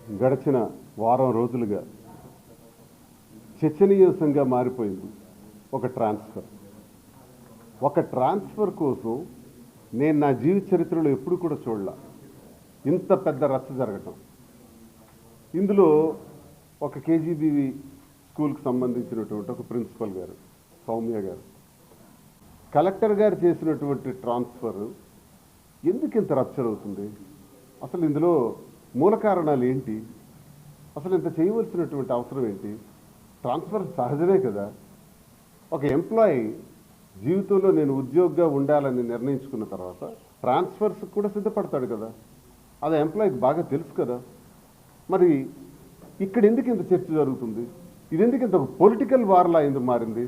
గడిచిన వారం రోజులుగా చర్చనీయాంశంగా మారిపోయింది ఒక ట్రాన్స్ఫర్ కోసం నేను నా జీవిత చరిత్రలో ఎప్పుడు కూడా చూడలా ఇంత పెద్ద రచ్చ జరగటం. ఇందులో ఒక కేజీబీవి స్కూల్కి సంబంధించినటువంటి ఒక ప్రిన్సిపల్ గారు సౌమ్య గారు కలెక్టర్ గారు చేసినటువంటి ట్రాన్స్ఫర్ ఎందుకు ఇంత రచ్చ జరుగుతుంది? అసలు ఇందులో మూల కారణాలు ఏంటి? అసలు ఇంత చేయవలసినటువంటి అవసరం ఏంటి? ట్రాన్స్ఫర్ సహజమే కదా. ఒక ఎంప్లాయీ జీవితంలో నేను ఉద్యోగిగా ఉండాలని నిర్ణయించుకున్న తర్వాత ట్రాన్స్ఫర్స్ కూడా సిద్ధపడతాడు కదా. అది ఎంప్లాయీకి బాగా తెలుసు కదా. మరి ఇక్కడ ఎందుకు ఇంత చర్చ జరుగుతుంది? ఇది ఎందుకు ఇంత పొలిటికల్ వార్లా ఎందుకు మారింది?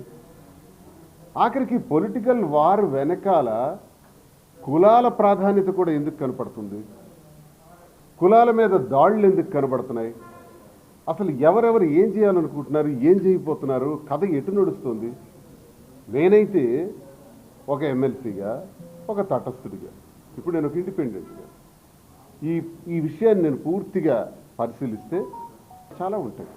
ఆఖరికి పొలిటికల్ వార్ వెనకాల కులాల ప్రాధాన్యత కూడా ఎందుకు కనపడుతుంది? కులాల మీద దాడులు ఎందుకు కనబడుతున్నాయి? అసలు ఎవరెవరు ఏం చేయాలనుకుంటున్నారు, ఏం చేయబోతున్నారు, కథ ఎటు నడుస్తుంది? నేనైతే ఒక ఎమ్మెల్సీగా, ఒక తటస్థుడిగా, ఇప్పుడు నేను ఒక ఇండిపెండెంట్గా ఈ విషయాన్ని నేను పూర్తిగా పరిశీలిస్తే చాలా ఉంటాయి.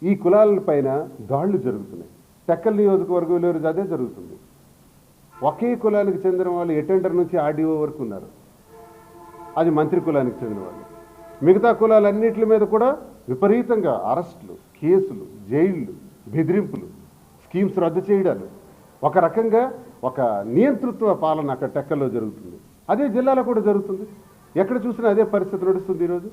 ఈ కులాలపైన దాడులు జరుగుతున్నాయి. టెక్కల్ నియోజకవర్గంలో అదే జరుగుతుంది. ఒకే కులానికి చెందిన వాళ్ళు అటెండర్ నుంచి ఆర్డీఓ వరకు ఉన్నారు. అది మంత్రి కులానికి చెందిన వాళ్ళు. మిగతా కులాలన్నింటి మీద కూడా విపరీతంగా అరెస్టులు, కేసులు, జైళ్ళు, బెదిరింపులు, స్కీమ్స్ రద్దు చేయడాలు, ఒక రకంగా ఒక నియంతృత్వ పాలన అక్కడ టెక్కల్లో జరుగుతుంది. అదే జిల్లాలో కూడా జరుగుతుంది. ఎక్కడ చూసినా అదే పరిస్థితి నడుస్తుంది ఈరోజు.